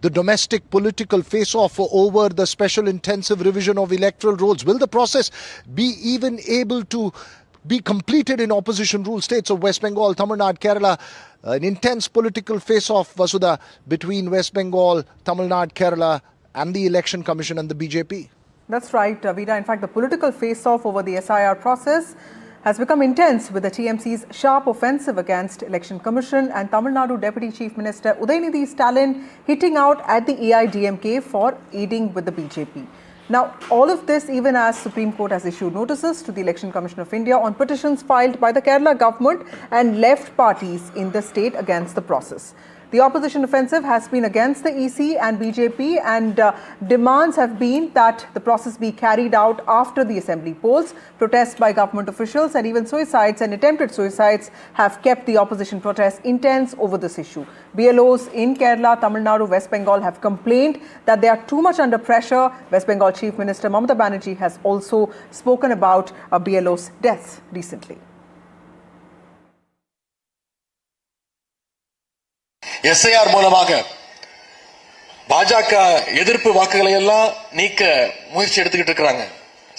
the domestic political face-off over the special intensive revision of electoral rolls? Will the process be even able to be completed in opposition rule states of West Bengal, Tamil Nadu, Kerala? An intense political face-off, Vasudha, between West Bengal, Tamil Nadu, Kerala and the Election Commission and the BJP. That's right, Vida. In fact, the political face-off over the SIR process has become intense with the TMC's sharp offensive against Election Commission and Tamil Nadu Deputy Chief Minister Udayanidhi Stalin hitting out at the AIDMK for aiding with the BJP. Now, all of this even as Supreme Court has issued notices to the Election Commission of India on petitions filed by the Kerala government and left parties in the state against the process. The opposition offensive has been against the EC and BJP, and demands have been that the process be carried out after the assembly polls. Protests by government officials and even suicides and attempted suicides have kept the opposition protests intense over this issue. BLOs in Kerala, Tamil Nadu, West Bengal have complained that they are too much under pressure. West Bengal Chief Minister Mamata Banerjee has also spoken about a BLO's death recently. SIR மூலமாக பாஜக எதிர்ப்பு வாக்குகளை எல்லாம் நீக்க முயற்சி எடுத்துக்கிட்டு இருக்காங்க,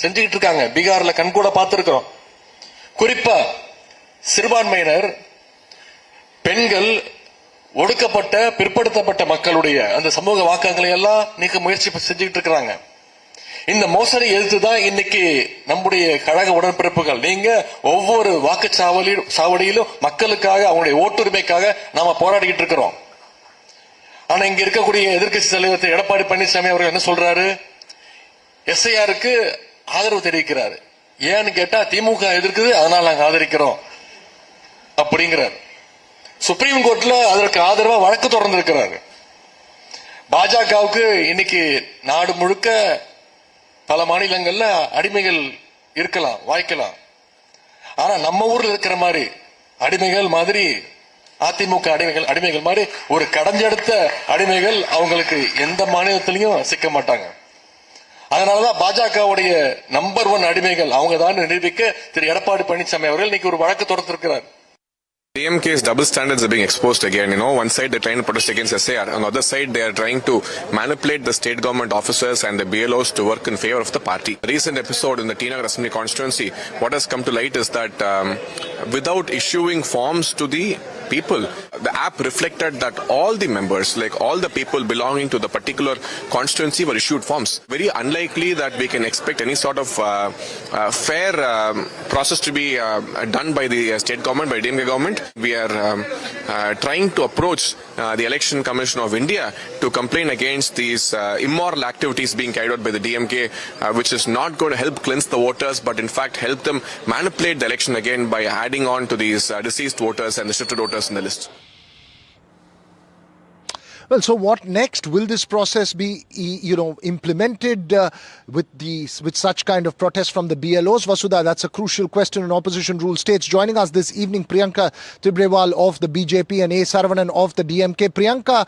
செஞ்சுக்கிட்டு இருக்காங்க. பீகார்ல கண்கூட பார்த்திருக்கிறோம். குறிப்பா சிறுபான்மையினர், பெண்கள், ஒடுக்கப்பட்ட பிற்படுத்தப்பட்ட மக்களுடைய அந்த சமூக வாக்குகளை எல்லாம் நீக்க முயற்சி செஞ்சுக்கிட்டு இருக்காங்க. இந்த மோசடி எதிர்த்துதான் இன்னைக்கு நம்முடைய கழக உடன்பிறப்புகள் நீங்க ஒவ்வொரு வாக்குச்சாவடியிலும் மக்களுக்காக அவங்களுடைய ஓட்டுரிமைக்காக நாம போராடிக்கிட்டு இருக்கிறோம். ஆனா இங்க இருக்கக்கூடிய எதிர்க்கட்சி தலைவர் எடப்பாடி பழனிசாமி அவர்கள் என்ன சொல்றாரு? SIRக்கு ஆதரவு தெரிவிக்கிறாரு. ஏன்னு கேட்டா திமுக எதிர்க்குது, அதனால நாங்க ஆதரிக்கிறோம் அப்படிங்கிறார். சுப்ரீம் கோர்ட்ல அதற்கு ஆதரவா வழக்கு தொடர்ந்து இருக்கிறாரு. பாஜகவுக்கு இன்னைக்கு நாடு முழுக்க பல மாநிலங்கள்ல அடிமைகள் இருக்கலாம், வாய்க்கலாம். ஆனா நம்ம ஊர்ல இருக்கிற மாதிரி அடிமைகள் மாதிரி அதிமுக அடிமைகள் மாதிரி ஒரு கடைஞ்செடுத்த அடிமைகள் அவங்களுக்கு எந்த மாநிலத்திலையும் சிக்க மாட்டாங்க. அதனாலதான் பாஜகவுடைய நம்பர் 1 அடிமைகள் அவங்க தான் நிரூபிக்க திரு எடப்பாடி பழனிசாமி அவர்கள் இன்னைக்கு ஒரு வழக்கு தொடர்ந்திருக்கிறார். DMK's double standards are being exposed again. One side they're trying to protest against SIR, on the other side they are trying to manipulate the state government officers and the BLOs to work in favor of the party. A recent episode in the Tinagar Assembly constituency, what has come to light is that without issuing forms to the people, the app reflected that all the members, like all the people belonging to the particular constituency, were issued forms. Very unlikely that we can expect any sort of fair process to be done by the state government, by DMK government. We are trying to approach the Election Commission of India to complain against these immoral activities being carried out by the DMK, which is not going to help cleanse the voters, but in fact help them manipulate the election again by adding on to these deceased voters and the shifted voters in the list. Well, so what next? Will this process be, implemented with such kind of protest from the BLOs? Vasudha, that's a crucial question in opposition rule states. Joining us this evening, Priyanka Tibrewal of the BJP and A. Saravanan of the DMK. Priyanka,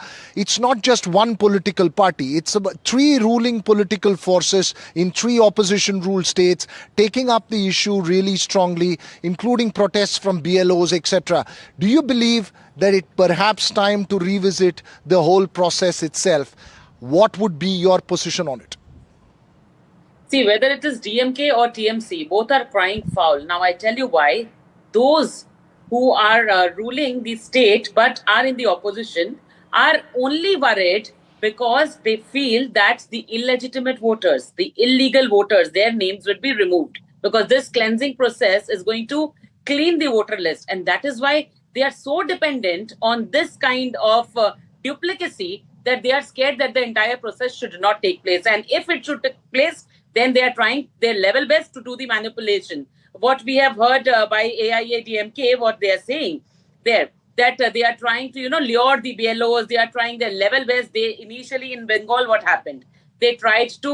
it's not just one political party. It's about 3 ruling political forces in 3 opposition rule states taking up the issue really strongly, including protests from BLOs, etc. Do you believe that it perhaps time to revisit the whole process itself? What would be your position on it? See, whether it is DMK or TMC, both are crying foul. Now, I tell you why. Those who are ruling the state but are in the opposition are only worried because they feel that the illegitimate voters, the illegal voters, their names would be removed, because this cleansing process is going to clean the voter list. And that is why they are so dependent on this kind of duplicacy that they are scared that the entire process should not take place. And if it should take place, then they are trying their level best to do the manipulation. What we have heard by AIADMK, what they are saying there, that they are trying to, lure the BLOs, they are trying their level best. They initially in Bengal, what happened? They tried to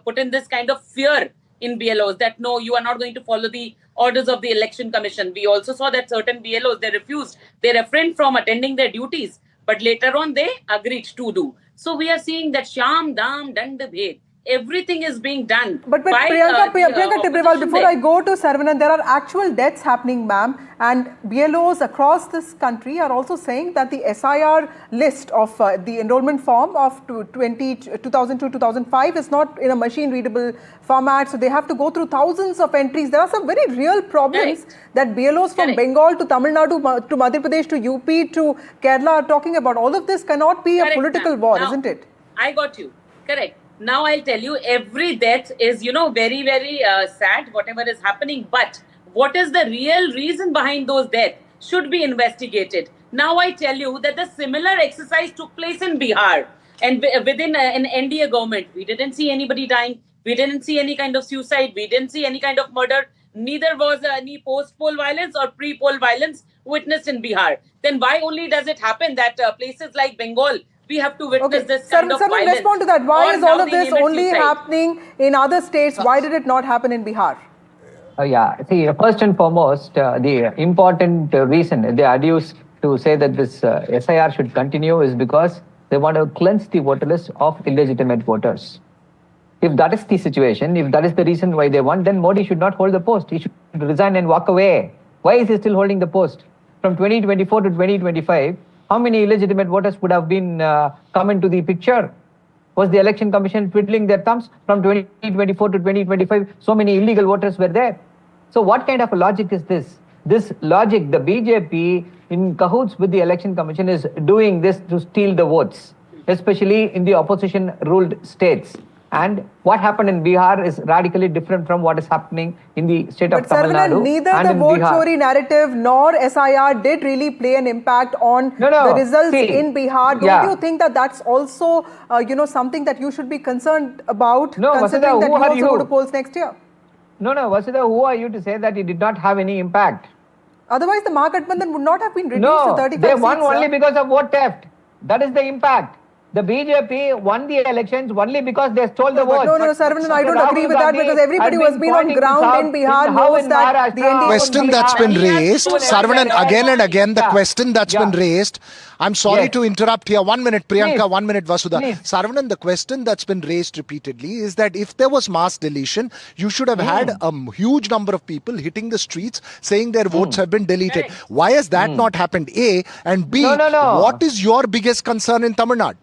put in this kind of fear in BLOs that no, you are not going to follow the orders of the Election Commission. We also saw that certain BLOs, they refused, they refrained from attending their duties, but later on they agreed to do. So we are seeing that Sham, Dam, Dand, Bhed. everything is being done But by Priyanka, the Priyanka Tibrewal, opposition before there. I go to Saravanan, there are actual deaths happening, ma'am, and BLOs across this country are also saying that the SIR list of the enrollment form of 2002-2005 is not in a machine-readable format, so they have to go through thousands of entries. There are some very real problems that BLOs from Bengal to Tamil Nadu to Madhya Pradesh to UP to Kerala are talking about. All of this cannot be a political war, isn't it? I got you. Correct. Now I'll tell you, every death is, very, very sad, whatever is happening. But what is the real reason behind those deaths should be investigated. Now I tell you that the similar exercise took place in Bihar. And within an NDA government, we didn't see anybody dying. We didn't see any kind of suicide. We didn't see any kind of murder. Neither was any post-poll violence or pre-poll violence witnessed in Bihar. Then why only does it happen that places like Bengal, we have to witness this kind of violence? Respond to that. Why is all of this only suicide happening in other states? Why did it not happen in Bihar? See, first and foremost, the important reason they adduce to say that this SIR should continue is because they want to cleanse the voter list of illegitimate voters. If that is the situation, if that is the reason why they want, then Modi should not hold the post. He should resign and walk away. Why is he still holding the post? From 2024 to 2025, how many illegitimate voters would have been come into the picture? Was the election commission twiddling their thumbs? From 2024 to 2025, so many illegal voters were there. So what kind of a logic is this? This logic, the BJP in cahoots with the election commission is doing this to steal the votes, especially in the opposition ruled states. And what happened in Bihar is radically different from what is happening in the state of Tamil Nadu. Neither the vote chori narrative nor SIR did really play an impact on the results in Bihar. Don't you think that that's also, something that you should be concerned about, considering that you also go to polls next year? No, Vasudha, who are you to say that it did not have any impact? Otherwise, the Mahagathbandhan would not have been reduced to 35 seats. They won only because of vote theft. That is the impact. The BJP won the elections only because they stole the votes. No, Saravanan, I don't agree with that, because everybody who has been on ground in Bihar knows that the NDTV question that's been raised, Saravanan, again and again, the question that's been raised. I'm sorry to interrupt here. 1 minute, Priyanka, 1 minute, Vasudha. Saravanan, the question that's been raised repeatedly is that if there was mass deletion, you should have had a huge number of people hitting the streets saying their votes have been deleted. Why has that not happened? A, and B, what is your biggest concern in Tamil Nadu?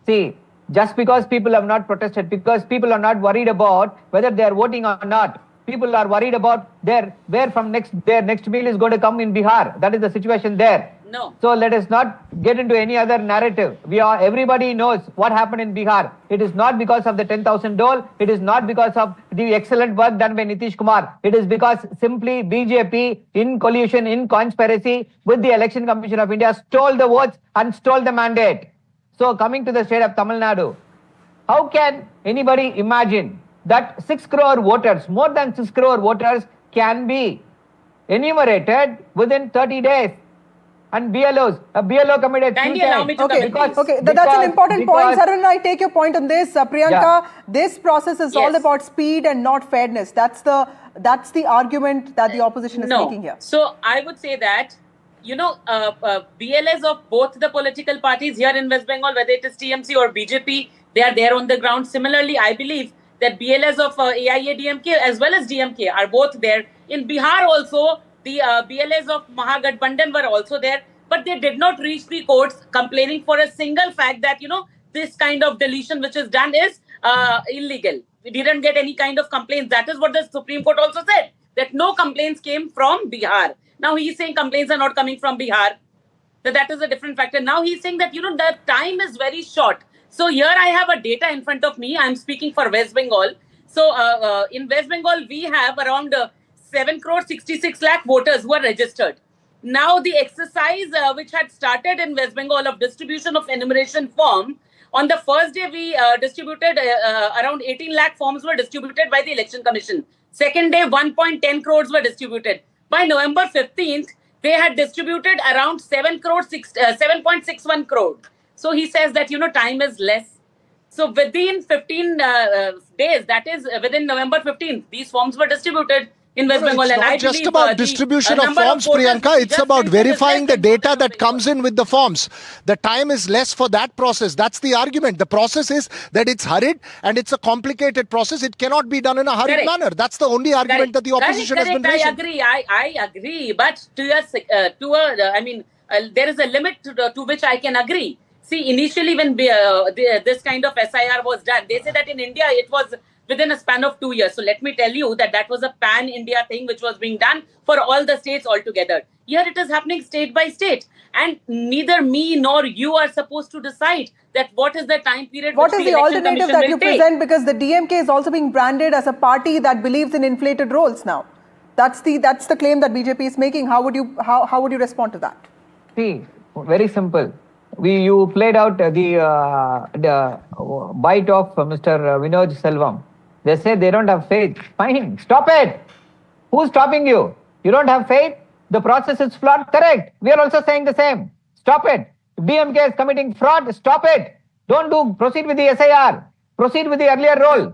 See, just because people have not protested, because people are not worried about whether they are voting or not. People are worried about their next meal is going to come in Bihar. That is the situation there. No. So let us not get into any other narrative. Everybody knows what happened in Bihar. It is not because of the 10,000 dole. It is not because of the excellent work done by Nitish Kumar. It is because simply BJP in collusion, in conspiracy with the Election Commission of India stole the votes and stole the mandate. So coming to the state of Tamil Nadu, how can anybody imagine that 6 crore voters, more than 6 crore voters can be enumerated within 30 days? And a BLO committed Kindly allow me to that's an important point. Saravanan, I take your point on this. Priyanka, this process is all about speed and not fairness. That's the argument that the opposition is making here. So I would say that BLS of both the political parties here in West Bengal, whether it is TMC or BJP, they are there on the ground. Similarly, I believe that BLS of AIADMK as well as DMK are both there. In Bihar also, the BLS of Mahagathbandhan were also there, but they did not reach the courts complaining for a single fact that, this kind of deletion which is done is illegal. We didn't get any kind of complaints. That is what the Supreme Court also said, that no complaints came from Bihar. Now he's saying complaints are not coming from Bihar. That is a different factor. Now he's saying that, the time is very short. So here I have a data in front of me. I'm speaking for West Bengal. So in West Bengal, we have around 7 crore 66 lakh voters who are registered. Now the exercise which had started in West Bengal of distribution of enumeration form, on the first day we distributed around 18 lakh forms were distributed by the Election Commission. Second day, 1.10 crores were distributed. By November 15th, they had distributed around 7.61 crore. So he says that, time is less. So within 15 days, that is within November 15th, these forms were distributed. in West Bengal. It's And I not just believe, about the, distribution of number forms, voters Priyanka. we It's just about mentioned is verifying less the than data voters of that Bengal. comes in with the forms. The time is less for that process. That's the argument. The process is that it's hurried and it's a complicated process. It cannot be done in a hurried Correct. manner. That's the only argument that the opposition has been raising. I agree. I agree. But there is a limit to which I can agree. See, initially when this kind of SIR was done, they said that in India it was within a span of 2 years. So let me tell you that was a pan-India thing which was being done for all the states altogether. Here it is happening state by state. And neither me nor you are supposed to decide that what is the time period what which is the the election alternative commission that will you take. present? Because the DMK is also being branded as a party that believes in inflated rolls now. That's the claim that BJP is making. How would you respond to that? See, very simple. You played out the bite of Mr. Vinod Selvam. They say they don't have faith. Fine, stop it. Who's stopping you? You don't have faith? The process is flawed. Correct. We are also saying the same. Stop it. If DMK is committing fraud, stop it. Proceed with the SIR. Proceed with the earlier role.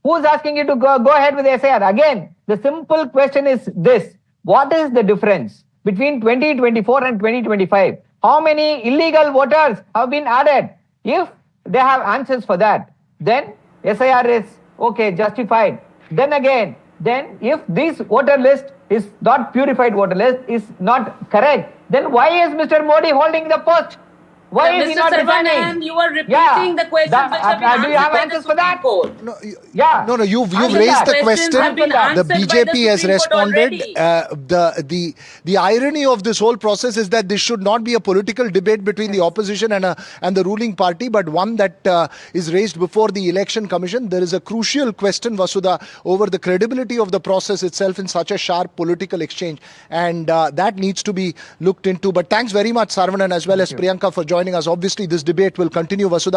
Who's asking you to go ahead with the SIR? Again, the simple question is this. What is the difference between 2024 and 2025? How many illegal voters have been added? If they have answers for that, then SIR is okay, justified. Then if this voter list is not purified voter list, is not correct, then why is Mr. Modi holding the post? Why is he not resigning? You are repeating the questions which have been answered do you have by answers the for that? Supreme Court. No, you've Answer raised that. the question. Questions have been The answered by the BJP has Supreme Court responded. already. The irony of this whole process is that this should not be a political debate between the opposition and the ruling party, but one that is raised before the election commission. There is a crucial question, Vasudha, over the credibility of the process itself in such a sharp political exchange, and that needs to be looked into. But thanks very much, Saravanan, as well as Priyanka, for joining us. Obviously, this debate will continue, Vasudha.